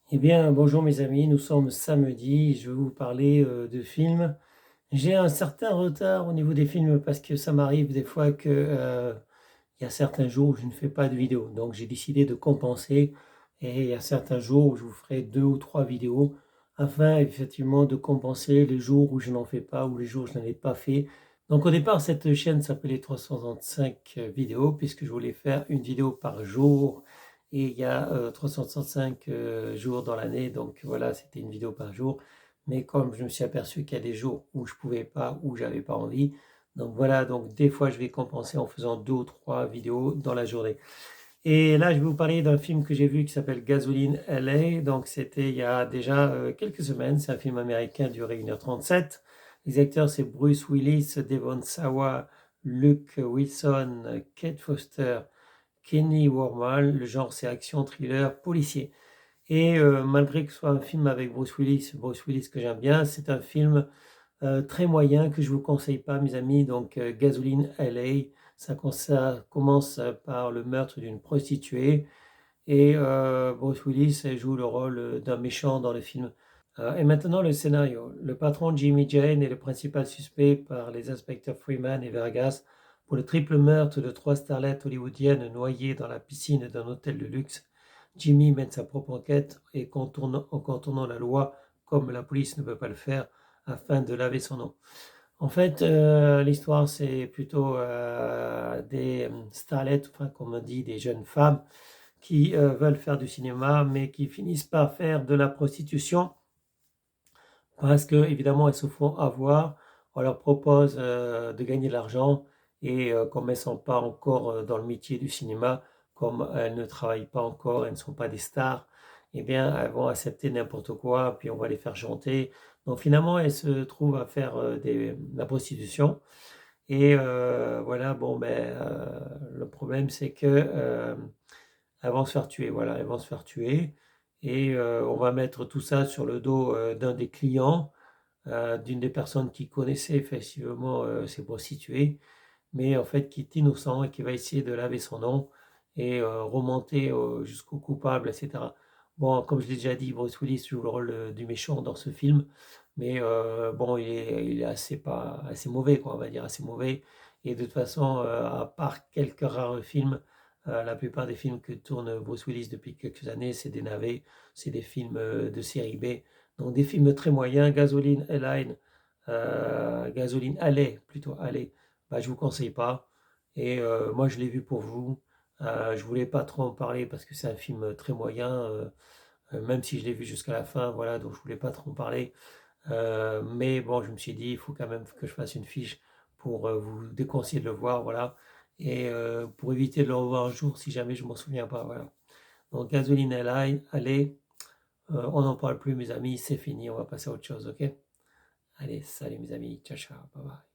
Eh bien, bonjour mes amis, nous sommes samedi, je vais vous parler de films. J'ai un certain retard au niveau des films parce que ça m'arrive des fois que il y a certains jours où je ne fais pas de vidéo. Donc j'ai décidé de compenser et il y a certains jours où je vous ferai 2 ou 3 vidéos afin effectivement de compenser les jours où je n'en fais pas ou les jours où je n'en ai pas fait. Donc au départ, cette chaîne s'appelait 365 vidéos puisque je voulais faire une vidéo par jour et il y a 365 jours dans l'année. Donc voilà, c'était une vidéo par jour. Mais comme je me suis aperçu qu'il y a des jours où je pouvais pas, où j'avais pas envie, donc voilà, donc des fois je vais compenser en faisant 2 ou 3 vidéos dans la journée. Et là, je vais vous parler d'un film que j'ai vu qui s'appelle Gasoline LA. Donc c'était il y a déjà quelques semaines. C'est un film américain duré 1h37. Les acteurs, c'est Bruce Willis, Devon Sawa, Luke Wilson, Kate Foster, Kenny Wormald. Le genre, c'est action, thriller, policier. Et malgré que ce soit un film avec Bruce Willis que j'aime bien, c'est un film très moyen que je vous conseille pas, mes amis. Donc, Gasoline LA, ça commence par le meurtre d'une prostituée et Bruce Willis joue le rôle d'un méchant dans le film. Et maintenant, le scénario. Le patron Jimmy Jane est le principal suspect par les inspecteurs Freeman et Vargas pour le triple meurtre de 3 starlettes hollywoodiennes noyées dans la piscine d'un hôtel de luxe. Jimmy mène sa propre enquête et en contournant la loi, comme la police ne peut pas le faire, afin de laver son nom. En fait, l'histoire, c'est plutôt des starlettes, enfin, comme on dit, des jeunes femmes qui veulent faire du cinéma, mais qui finissent par faire de la prostitution parce que, évidemment, elles se font avoir. On leur propose de gagner de l'argent et comme elles ne sont pas encore dans le métier du cinéma, comme elles ne travaillent pas encore, elles ne sont pas des stars, eh bien, elles vont accepter n'importe quoi, puis on va les faire chanter. Donc finalement, elles se trouvent à faire de la prostitution. Et voilà, bon, ben, le problème, c'est que elles vont se faire tuer. Voilà, elles vont se faire tuer. Et on va mettre tout ça sur le dos d'un des clients, d'une des personnes qui connaissait effectivement ces prostituées, mais en fait qui est innocent et qui va essayer de laver son nom et remonter jusqu'au coupable, etc. Bon, comme je l'ai déjà dit, Bruce Willis joue le rôle du méchant dans ce film, mais bon, il est assez, pas, assez mauvais, quoi, on va dire, assez mauvais. Et de toute façon, à part quelques rares films, la plupart des films que tourne Bruce Willis depuis quelques années, c'est des navets, c'est des films de série B. Donc des films très moyens, Gasoline Alley, plutôt Alley, bah, je vous conseille pas. Et moi je l'ai vu pour vous. Je voulais pas trop en parler parce que c'est un film très moyen, même si je l'ai vu jusqu'à la fin, voilà, donc je voulais pas trop en parler. Mais bon, je me suis dit, il faut quand même que je fasse une fiche pour vous déconseiller de le voir, voilà. Et pour éviter de le revoir un jour si jamais je m'en souviens pas, voilà. Donc Gasoline Alley, on n'en parle plus, mes amis, c'est fini, on va passer à autre chose, ok? Allez, salut mes amis, ciao, ciao, bye bye.